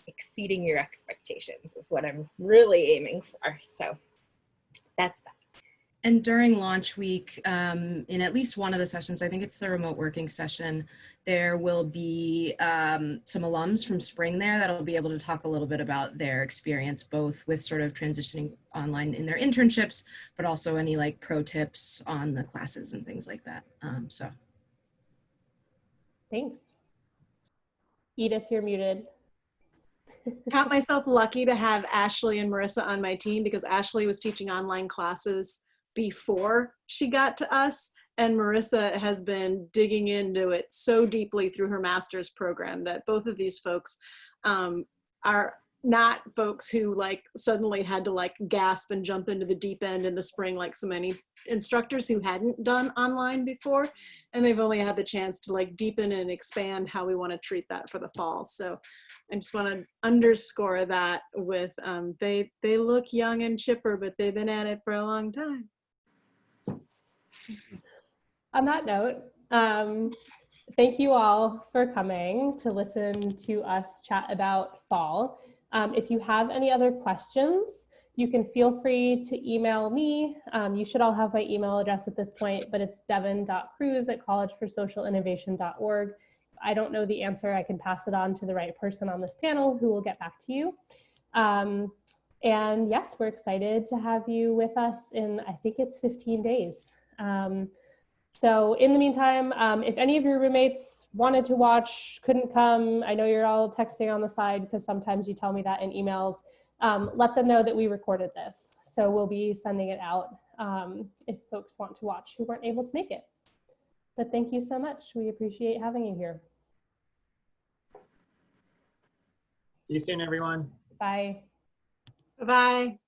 exceeding your expectations is what I'm really aiming for. So that's that. And during launch week, in at least one of the sessions, I think it's the remote working session, there will be some alums from spring there that'll be able to talk a little bit about their experience, both with sort of transitioning online in their internships, but also any like pro tips on the classes and things like that. Thanks. Edith, you're muted. Count myself lucky to have Ashley and Marissa on my team, because Ashley was teaching online classes before she got to us, and Marissa has been digging into it so deeply through her master's program that both of these folks are not folks who like suddenly had to like gasp and jump into the deep end in the spring like so many instructors who hadn't done online before, and they've only had the chance to like deepen and expand how we want to treat that for the fall. So I just want to underscore that with they look young and chipper, but they've been at it for a long time. On that note, thank you all for coming to listen to us chat about fall. If you have any other questions, you can feel free to email me. You should all have my email address at this point, but it's devin.cruz@collegeforsocialinnovation.org. If I don't know the answer, I can pass it on to the right person on this panel who will get back to you. And yes, we're excited to have you with us in, I think it's 15 days. So in the meantime, if any of your roommates wanted to watch, couldn't come, I know you're all texting on the side because sometimes you tell me that in emails, let them know that we recorded this. So we'll be sending it out if folks want to watch who weren't able to make it. But thank you so much. We appreciate having you here. See you soon, everyone. Bye. Bye-bye.